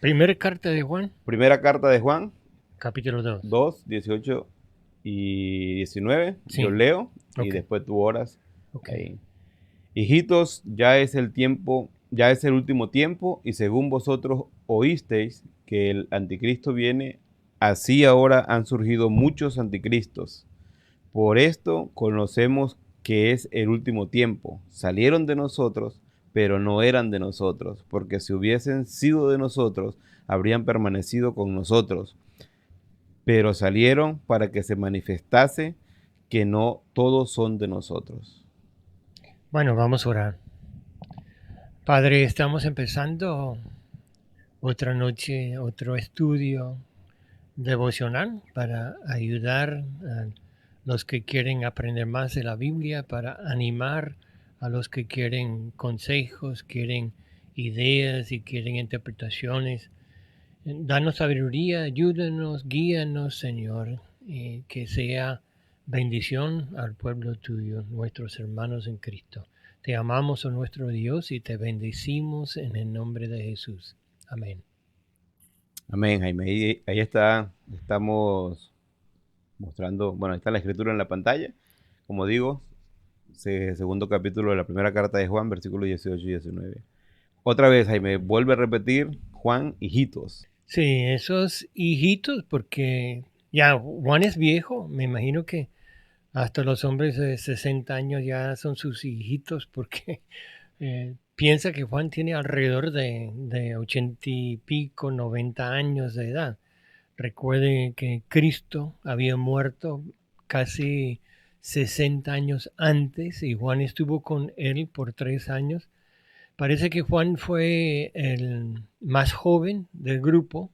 Primera carta de Juan, Primera carta de Juan, capítulo 2. 2, 18 y 19. Yo Sí, leo y ok, después tú oras ok. ahí. Hijitos, ya es el tiempo, ya es el último tiempo, y según vosotros oísteis que el anticristo viene, así ahora han surgido muchos anticristos. Por esto conocemos que es el último tiempo. Salieron de nosotros, pero no eran de nosotros, porque si hubiesen sido de nosotros, habrían permanecido con nosotros. Pero salieron para que se manifestase que no todos son de nosotros. Bueno, vamos a orar. Padre, estamos empezando otra noche, otro estudio devocional para ayudar a los que quieren aprender más de la Biblia, para animar a los que quieren consejos, quieren ideas y quieren interpretaciones. Danos sabiduría, ayúdanos, guíanos, Señor, y que sea bendición al pueblo tuyo, nuestros hermanos en Cristo. Te amamos, oh nuestro Dios, y te bendecimos en el nombre de Jesús. Amén. Amén, Jaime. Ahí está, estamos mostrando, bueno, ahí está la escritura en la pantalla. Como digo, segundo capítulo de la primera carta de Juan, versículos 18 y 19. Otra vez, Jaime, vuelve a repetir Juan, hijitos. Sí, esos hijitos, porque ya Juan es viejo, me imagino que hasta los hombres de 60 años ya son sus hijitos, porque piensa que Juan tiene alrededor de 80 y pico, 90 años de edad. Recuerde que Cristo había muerto casi 60 años antes y Juan estuvo con él por 3 años. Parece que Juan fue el más joven del grupo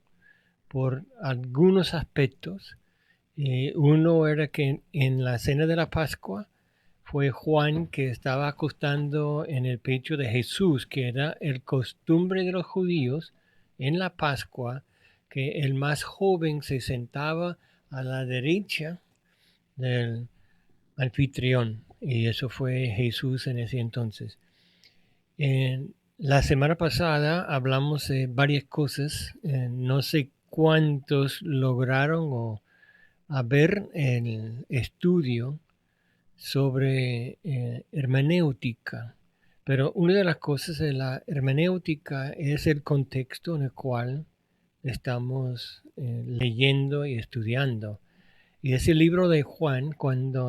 por algunos aspectos. Uno era que en la cena de la Pascua fue Juan que estaba acostando en el pecho de Jesús, que era el costumbre de los judíos en la Pascua, que el más joven se sentaba a la derecha del anfitrión, y eso fue Jesús en ese entonces. En la semana pasada hablamos de varias cosas, no sé cuántos lograron o a ver el estudio sobre hermenéutica. Pero una de las cosas de la hermenéutica es el contexto en el cual estamos leyendo y estudiando. Y ese libro de Juan,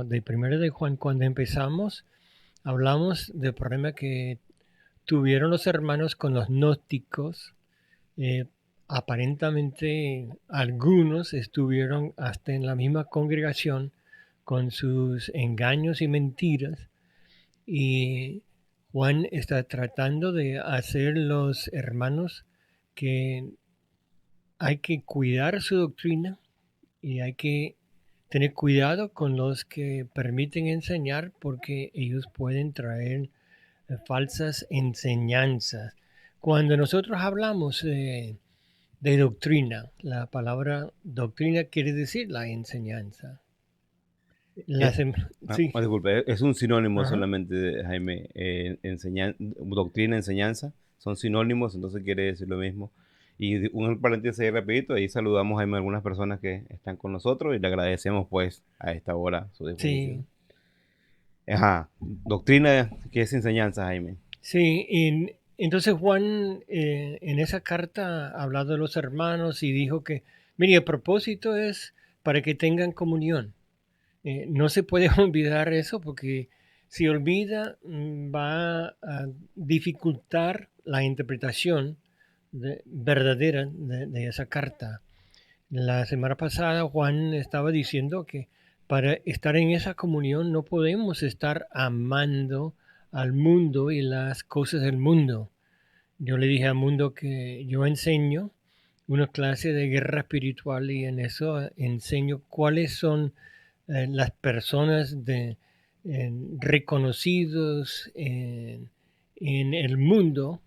de primero de Juan, cuando empezamos, hablamos del problema que tuvieron los hermanos con los gnósticos. eh, Aparentemente algunos estuvieron hasta en la misma congregación con sus engaños y mentiras, y Juan está tratando de hacer los hermanos que hay que cuidar su doctrina y hay que tener cuidado con los que permiten enseñar porque ellos pueden traer falsas enseñanzas. Cuando nosotros hablamos de doctrina, la palabra doctrina quiere decir la enseñanza. Eh, Sí, Disculpe, es un sinónimo ajá. solamente, Jaime. Doctrina, enseñanza, son sinónimos, entonces quiere decir lo mismo. Y un paréntesis ahí rapidito, ahí saludamos, Jaime, a algunas personas que están con nosotros y le agradecemos pues a esta hora su disposición. Sí, Ajá, doctrina, ¿qué es enseñanza, Jaime? sí. Entonces Juan en esa carta ha hablado de los hermanos y dijo que, mire, el propósito es para que tengan comunión. No se puede olvidar eso porque si olvida va a dificultar la interpretación verdadera de esa carta. La semana pasada Juan estaba diciendo que para estar en esa comunión no podemos estar amando al mundo y las cosas del mundo. Yo le dije al mundo que yo enseño una clase de guerra espiritual y en eso enseño cuáles son las personas reconocidos en el mundo,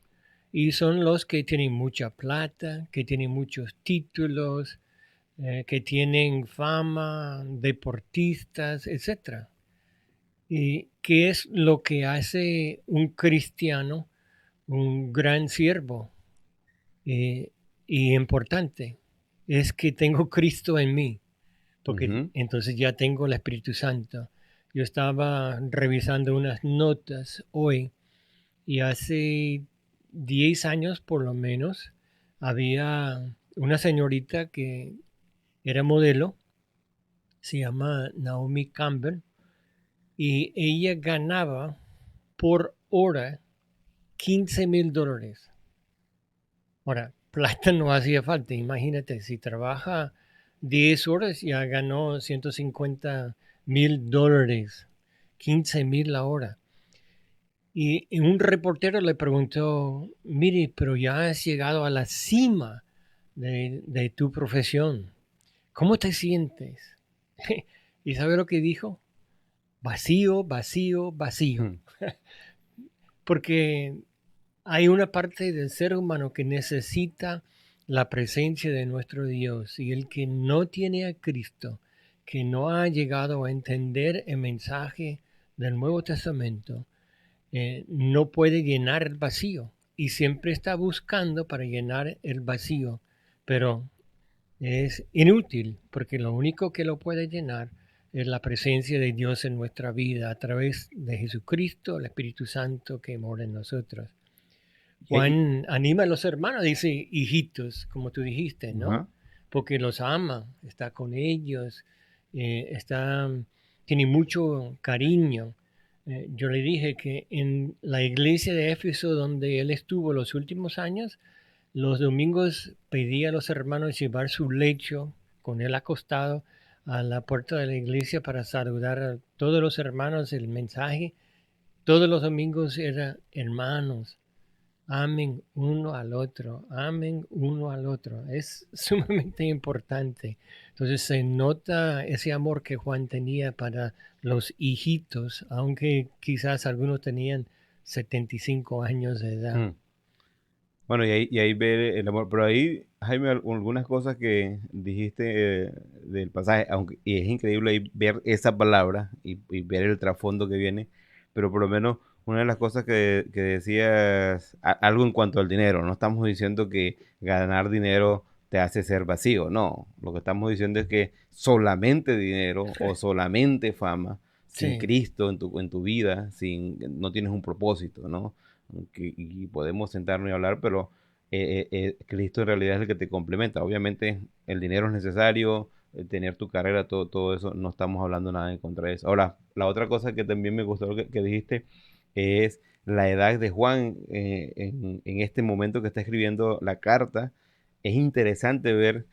y son los que tienen mucha plata, que tienen muchos títulos, que tienen fama, deportistas, etcétera. ¿Y qué es lo que hace un cristiano un gran siervo? y importante es que tengo Cristo en mí, porque Ujú. entonces ya tengo el Espíritu Santo. Yo estaba revisando unas notas hoy y hace 10 años por lo menos había una señorita que era modelo, se llama Naomi Campbell, y ella ganaba por hora $15,000. Ahora, plata no hacía falta, imagínate, si trabaja 10 horas ya ganó $150,000, 15,000 la hora. Y un reportero le preguntó, mire, pero ya has llegado a la cima de tu profesión, ¿cómo te sientes? ¿Y sabe lo que dijo? Vacío, vacío, vacío. Mm. Porque hay una parte del ser humano que necesita la presencia de nuestro Dios, y el que no tiene a Cristo, que no ha llegado a entender el mensaje del Nuevo Testamento, no puede llenar el vacío y siempre está buscando para llenar el vacío, pero es inútil porque lo único que lo puede llenar es la presencia de Dios en nuestra vida a través de Jesucristo, el Espíritu Santo que mora en nosotros. Y- Juan anima a los hermanos, dice hijitos, como tú dijiste, ¿no? ajá. Porque los ama, está con ellos, está, tiene mucho cariño. Yo le dije que en la iglesia de Éfeso, donde él estuvo los últimos años, los domingos pedía a los hermanos llevar su lecho con él acostado a la puerta de la iglesia para saludar a todos los hermanos. El mensaje todos los domingos era hermanos, amen uno al otro, amen uno al otro. Es sumamente importante. Entonces se nota ese amor que Juan tenía para los hijitos, aunque quizás algunos tenían 75 años de edad. Mm. Bueno, y ahí ve el amor, pero ahí, Jaime, algunas cosas que dijiste del pasaje, aunque y es increíble ahí ver esa palabra y ver el trasfondo que viene, pero por lo menos una de las cosas que decías, algo en cuanto al dinero, no estamos diciendo que ganar dinero te hace ser vacío, no, lo que estamos diciendo es que solamente dinero o solamente fama, sin Sí, Cristo en tu vida, no tienes un propósito, ¿no? Y podemos sentarnos y hablar, pero Cristo en realidad es el que te complementa. Obviamente el dinero es necesario, tener tu carrera, todo eso, no estamos hablando nada en contra de eso. Ahora, la otra cosa que también me gustó que dijiste es la edad de Juan en este momento que está escribiendo la carta. Es interesante ver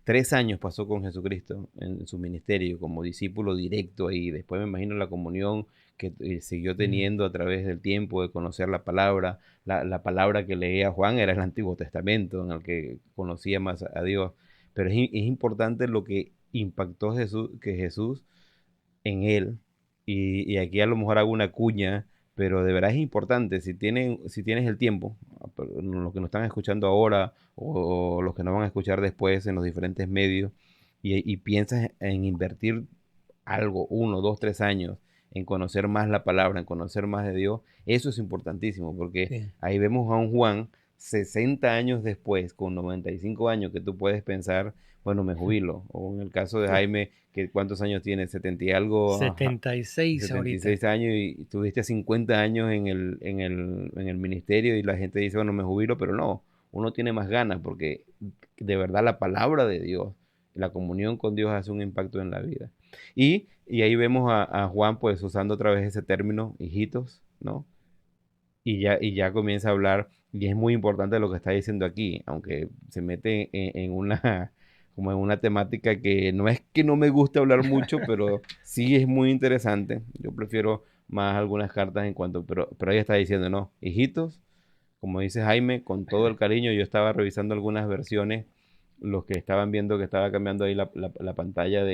3 años pasó con Jesucristo en su ministerio como discípulo directo ahí. Después me imagino la comunión que siguió mm, teniendo a través del tiempo de conocer la palabra. La palabra que leía Juan era el Antiguo Testamento, en el que conocía más a Dios. Pero es importante lo que impactó Jesús, que Jesús en él. Y aquí a lo mejor hago una cuña, pero de verdad es importante. Si tienes el tiempo, pero los que nos están escuchando ahora o los que nos van a escuchar después en los diferentes medios, y piensas en invertir algo, 1, 2, 3 años, en conocer más la palabra, en conocer más de Dios, eso es importantísimo, porque sí, ahí vemos a un Juan 60 años después, con 95 años, que tú puedes pensar, bueno, me jubilo. O en el caso de Jaime, que ¿cuántos años tiene? 70 y algo, ajá, 76 ahorita. 76 años y tuviste 50 años en el ministerio y la gente dice, bueno, me jubilo, pero no, uno tiene más ganas porque de verdad la palabra de Dios, la comunión con Dios hace un impacto en la vida. Y ahí vemos a Juan pues usando otra vez ese término, hijitos, ¿no? Y ya comienza a hablar, y es muy importante lo que está diciendo aquí, aunque se mete en una, como en una temática que no es que no me guste hablar mucho, pero sí es muy interesante. Yo prefiero más algunas cartas en cuanto, pero ahí está diciendo, no, hijitos, como dice Jaime, con todo el cariño, yo estaba revisando algunas versiones, los que estaban viendo que estaba cambiando ahí la pantalla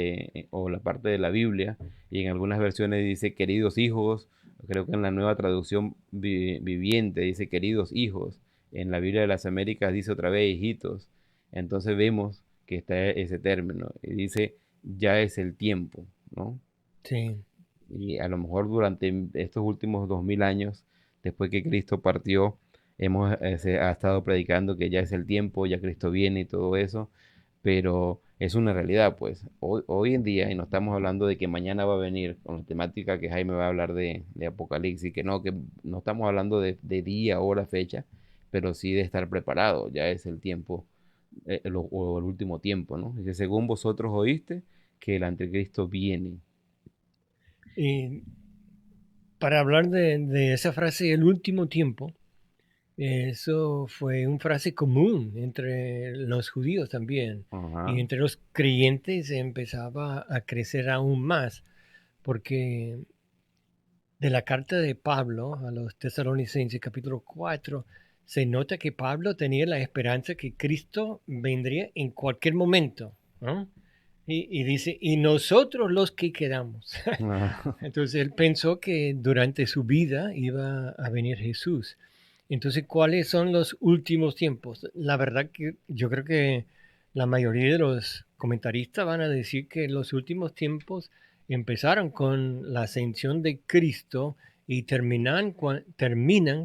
o la parte de la Biblia, y en algunas versiones dice queridos hijos, creo que en la nueva traducción viviente dice queridos hijos, en la Biblia de las Américas dice otra vez hijitos, entonces vemos que está ese término, y dice ya es el tiempo, ¿no? Sí, Y a lo mejor durante estos últimos 2000 años, después que Cristo partió, se ha estado predicando que ya es el tiempo, ya Cristo viene y todo eso, pero es una realidad, pues. Hoy en día, y no estamos hablando de que mañana va a venir con la temática que Jaime va a hablar de Apocalipsis, que no estamos hablando de día, hora, fecha, pero sí de estar preparado, ya es el tiempo, o el último tiempo, ¿no? Dice, según vosotros oíste, que el anticristo viene. Y para hablar de esa frase, el último tiempo, eso fue una frase común entre los judíos también. Y Ajá. entre los creyentes empezaba a crecer aún más, porque de la carta de Pablo a los Tesalonicenses, capítulo 4, se nota que Pablo tenía la esperanza que Cristo vendría en cualquier momento, ¿no? Y dice, y nosotros los que quedamos. Entonces él pensó que durante su vida iba a venir Jesús. Entonces, ¿cuáles son los últimos tiempos? La verdad que yo creo que la mayoría de los comentaristas van a decir que los últimos tiempos empezaron con la ascensión de Cristo y terminan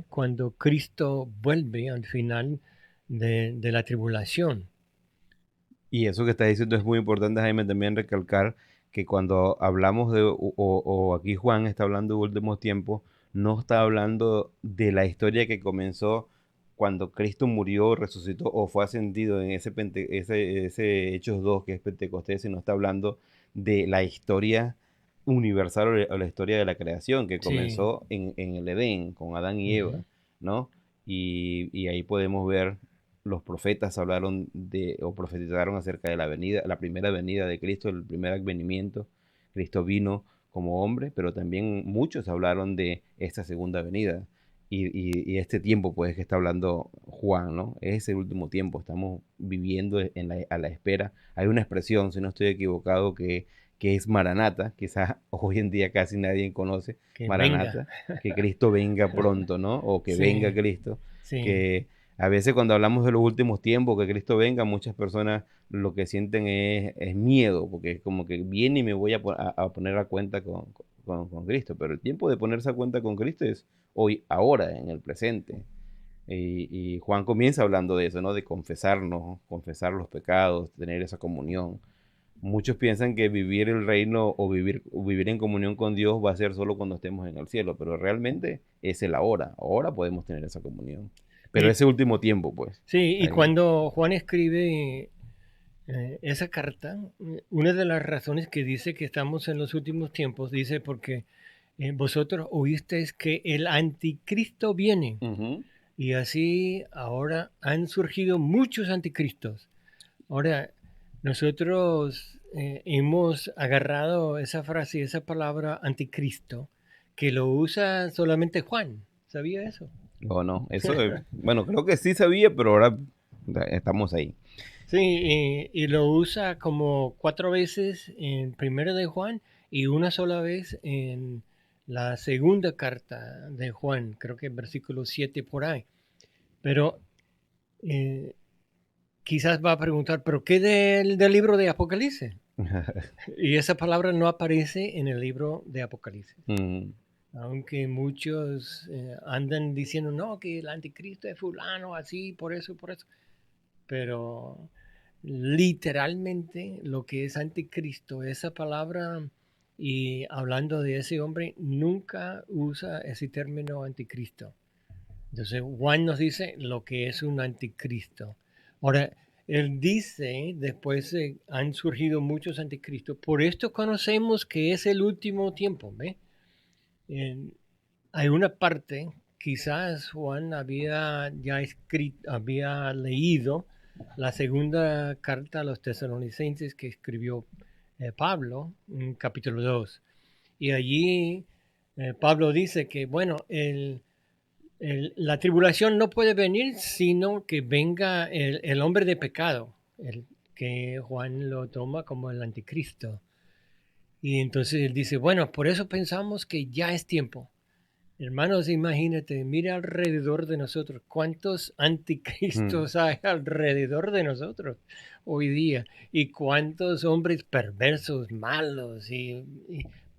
cuando Cristo vuelve al final de la tribulación. Y eso que estás diciendo es muy importante, Jaime, también recalcar que cuando hablamos o aquí Juan está hablando de últimos tiempos, no está hablando de la historia que comenzó cuando Cristo murió, resucitó o fue ascendido en ese Hechos 2 que es Pentecostés, sino está hablando de la historia universal o la historia de la creación que Sí. comenzó en el Edén con Adán y Ujú. Eva, ¿no? Y ahí podemos ver los profetas hablaron o profetizaron acerca de la primera venida de Cristo, el primer advenimiento. Cristo vino como hombre, pero también muchos hablaron de esta segunda venida. Y este tiempo, pues, que está hablando Juan, ¿no? Es el último tiempo, estamos viviendo a la espera. Hay una expresión, si no estoy equivocado, que es Maranata, quizás hoy en día casi nadie conoce Que venga. Maranata, que Cristo venga pronto, ¿no? O que venga Sí, Cristo, sí. que a veces cuando hablamos de los últimos tiempos, que Cristo venga, muchas personas lo que sienten es miedo, porque es como que viene y me voy a poner a cuenta con Cristo, pero el tiempo de ponerse a cuenta con Cristo es hoy, ahora, en el presente. Y Juan comienza hablando de eso, ¿no? De confesarnos, confesar los pecados, tener esa comunión. Muchos piensan que vivir el reino o vivir en comunión con Dios va a ser solo cuando estemos en el cielo, pero realmente es el ahora. Ahora podemos tener esa comunión. Pero Y, ese último tiempo, pues. sí, y Ahí. cuando Juan escribe esa carta, una de las razones que dice que estamos en los últimos tiempos, dice porque vosotros oísteis que el anticristo viene Ujú. y así ahora han surgido muchos anticristos. Ahora, nosotros hemos agarrado esa frase, esa palabra anticristo, que lo usa solamente Juan. ¿Sabía eso? O no, eso, bueno, creo que sí sabía, pero ahora estamos ahí. Sí, y lo usa como 4 veces en Primero de Juan y una sola vez en la segunda carta de Juan, creo que versículo 7 por ahí. Pero eh, quizás va a preguntar, ¿pero qué del libro de Apocalipsis? Y esa palabra no aparece en el libro de Apocalipsis. Mm. Aunque muchos andan diciendo, no, que el anticristo es fulano, así, por eso, por eso. Pero literalmente lo que es anticristo, esa palabra, y hablando de ese hombre, nunca usa ese término anticristo. Entonces Juan nos dice lo que es un anticristo. Ahora, él dice, después han surgido muchos anticristos, por esto conocemos que es el último tiempo. ¿Ve? En- Hay una parte, quizás Juan había ya escrito, había leído la segunda carta a los tesalonicenses que escribió Pablo en capítulo 2. Y allí Pablo dice que, bueno, la tribulación no puede venir sino que venga el hombre de pecado, el que Juan lo toma como el anticristo. Y entonces él dice, bueno, por eso pensamos que ya es tiempo. Hermanos, imagínate, mira alrededor de nosotros, cuántos Mm. anticristos hay alrededor de nosotros hoy día y cuántos hombres perversos, malos y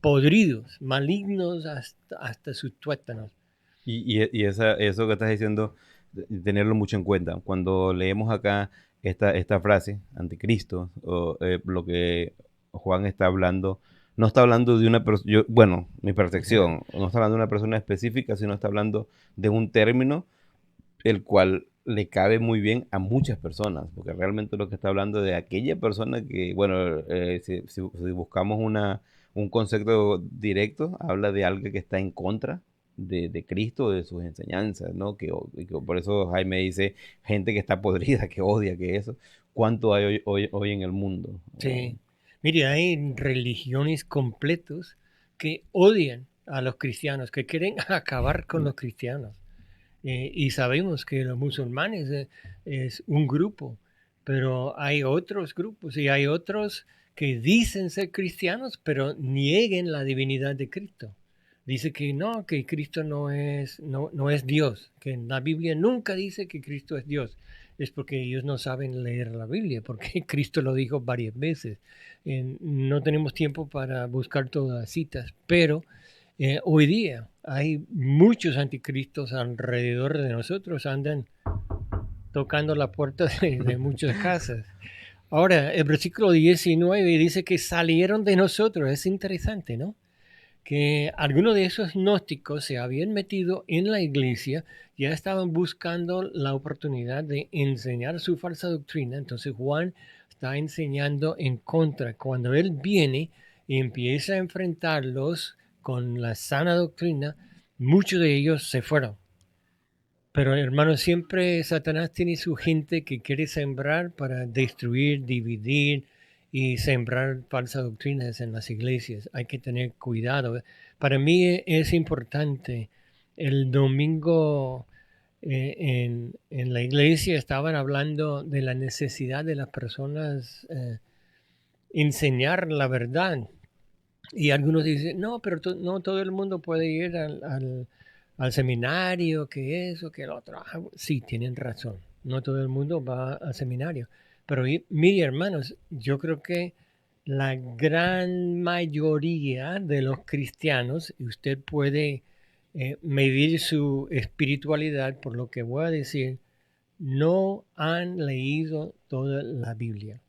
podridos, malignos hasta sus tuétanos. Y eso que estás diciendo tenerlo mucho en cuenta. Cuando leemos acá esta frase, anticristo, o lo que Juan está hablando, no está hablando de una persona, bueno, mi percepción, no está hablando de una persona específica, sino está hablando de un término el cual le cabe muy bien a muchas personas, porque realmente lo que está hablando de aquella persona que, bueno, si buscamos un concepto directo, habla de alguien que está en contra de Cristo, de sus enseñanzas, ¿no? Y que por eso Jaime dice, gente que está podrida, que odia, que eso. ¿Cuánto hay hoy en el mundo? Sí. Mire, hay religiones completos que odian a los cristianos, que quieren acabar con los cristianos. Y sabemos que los musulmanes es un grupo, pero hay otros grupos y hay otros que dicen ser cristianos, pero nieguen la divinidad de Cristo. Dice que Cristo no es Dios, que en la Biblia nunca dice que Cristo es Dios. Es porque ellos no saben leer la Biblia, porque Cristo lo dijo varias veces. No tenemos tiempo para buscar todas las citas, pero hoy día hay muchos anticristos alrededor de nosotros, andan tocando la puerta de muchas casas. Ahora, el versículo 19 dice que salieron de nosotros. Es interesante, ¿no? Que algunos de esos gnósticos se habían metido en la iglesia, ya estaban buscando la oportunidad de enseñar su falsa doctrina. Entonces Juan está enseñando en contra. Cuando él viene y empieza a enfrentarlos con la sana doctrina, muchos de ellos se fueron. Pero hermano, siempre Satanás tiene su gente que quiere sembrar para destruir, dividir y sembrar falsas doctrinas en las iglesias. Hay que tener cuidado. Para mí es importante. El domingo en la iglesia estaban hablando de la necesidad de las personas enseñar la verdad. Y algunos dicen, no, pero no todo el mundo puede ir al seminario, que eso, que lo otro. Ah, sí, tienen razón. No todo el mundo va al seminario. Pero mire, hermanos, yo creo que la gran mayoría de los cristianos, y usted puede medir su espiritualidad por lo que voy a decir, no han leído toda la Biblia.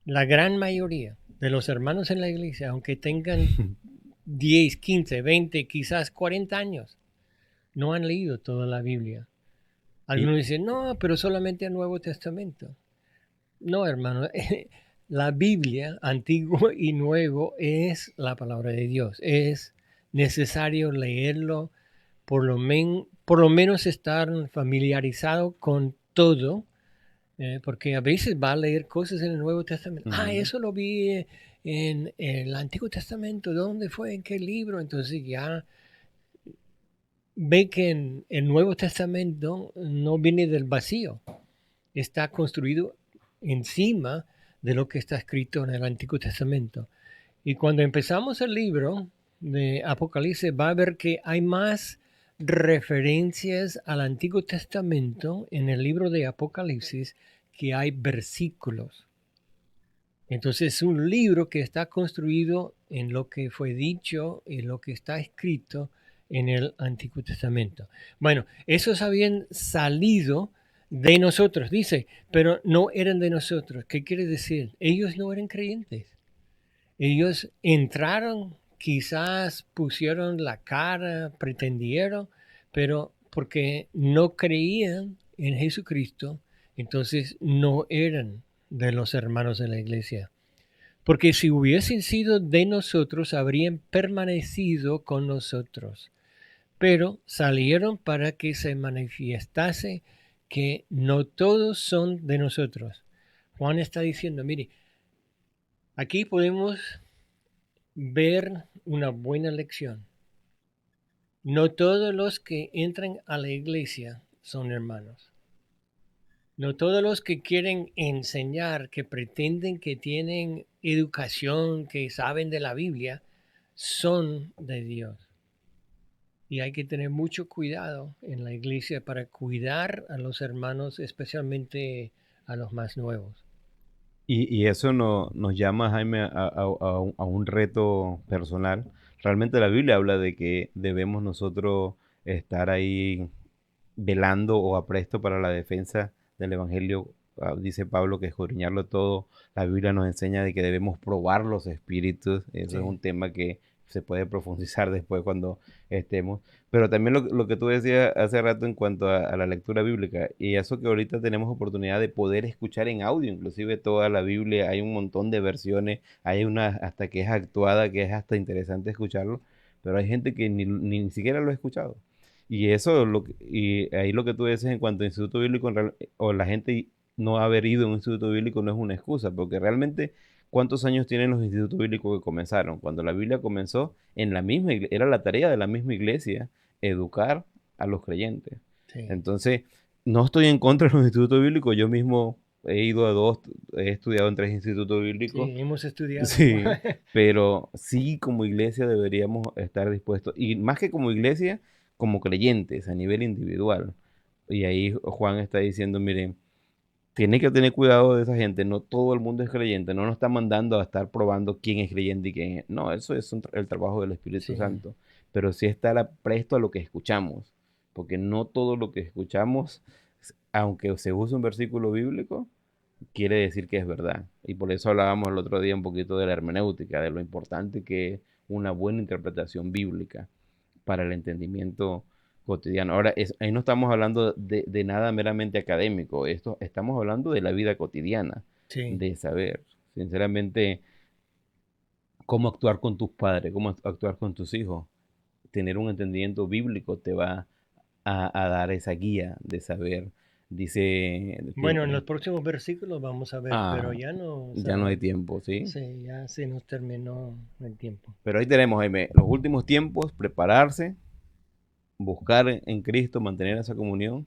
La gran mayoría de los hermanos en la iglesia, aunque tengan 10, 15, 20, quizás 40 años, no han leído toda la Biblia. Y, Algunos dicen, no, pero solamente el Nuevo Testamento. No, hermano, la Biblia, Antiguo y Nuevo, es la palabra de Dios. Es necesario leerlo, por lo menos estar familiarizado con todo, porque a veces va a leer cosas en el Nuevo Testamento. Ah, ujú. eso lo vi en el Antiguo Testamento. ¿Dónde fue? ¿En qué libro? Entonces ya ve que en el Nuevo Testamento no viene del vacío. Está construido encima de lo que está escrito en el Antiguo Testamento. Y cuando empezamos el libro de Apocalipsis, va a ver que hay más referencias al Antiguo Testamento en el libro de Apocalipsis que hay versículos. Entonces es un libro que está construido en lo que fue dicho y lo que está escrito en el Antiguo Testamento. Bueno, esos habían salido de nosotros, dice, pero no eran de nosotros. ¿Qué quiere decir? Ellos no eran creyentes. Ellos entraron, quizás pusieron la cara, pretendieron, pero porque no creían en Jesucristo, entonces no eran de los hermanos de la iglesia. Porque si hubiesen sido de nosotros, habrían permanecido con nosotros. Pero salieron para que se manifestase que no todos son de nosotros. Juan está diciendo, mire, aquí podemos ver una buena lección. No todos los que entran a la iglesia son hermanos. No todos los que quieren enseñar, que pretenden que tienen educación, que saben de la Biblia, son de Dios. Y hay que tener mucho cuidado en la iglesia para cuidar a los hermanos, especialmente a los más nuevos. Y eso nos llama, Jaime, a un reto personal. Realmente la Biblia habla de que debemos nosotros estar ahí velando o apresto para la defensa del Evangelio. Dice Pablo que escudriñarlo todo. La Biblia nos enseña de que debemos probar los espíritus. Eso es Sí, un tema que se puede profundizar después cuando estemos. Pero también lo que tú decías hace rato en cuanto a la lectura bíblica, y eso que ahorita tenemos oportunidad de poder escuchar en audio, inclusive toda la Biblia, hay un montón de versiones, hay una hasta que es actuada, que es hasta interesante escucharlo, pero hay gente que ni siquiera lo ha escuchado. Y eso, y ahí lo que tú dices en cuanto a instituto bíblico, o la gente no haber ido a un instituto bíblico no es una excusa, porque realmente, ¿cuántos años tienen los institutos bíblicos que comenzaron? Cuando la Biblia comenzó, en la misma, era la tarea de la misma iglesia educar a los creyentes. sí, Entonces, no estoy en contra de los institutos bíblicos, yo mismo he ido a dos, he estudiado en tres institutos bíblicos, sí, hemos estudiado. sí, pero sí como iglesia deberíamos estar dispuestos, y más que como iglesia, como creyentes a nivel individual. Y ahí Juan está diciendo, miren, tiene que tener cuidado de esa gente, no todo el mundo es creyente, no nos está mandando a estar probando quién es creyente y quién es. No, eso es el trabajo del Espíritu Sí, Santo, pero sí estar presto a lo que escuchamos, porque no todo lo que escuchamos, aunque se use un versículo bíblico, quiere decir que es verdad. Y por eso hablábamos el otro día un poquito de la hermenéutica, de lo importante que es una buena interpretación bíblica para el entendimiento cotidiano. Ahora, ahí no estamos hablando de nada meramente académico, esto, estamos hablando de la vida cotidiana, sí. de saber, sinceramente, cómo actuar con tus padres, cómo actuar con tus hijos. Tener un entendimiento bíblico te va a dar esa guía de saber. Dice, Bueno, en los próximos versículos vamos a ver, pero ah, ya no, o ya no hay sea, tiempo, ¿sí? sí, ya se nos terminó el tiempo. Pero ahí tenemos, Jaime, los últimos tiempos, prepararse, buscar en Cristo, mantener esa comunión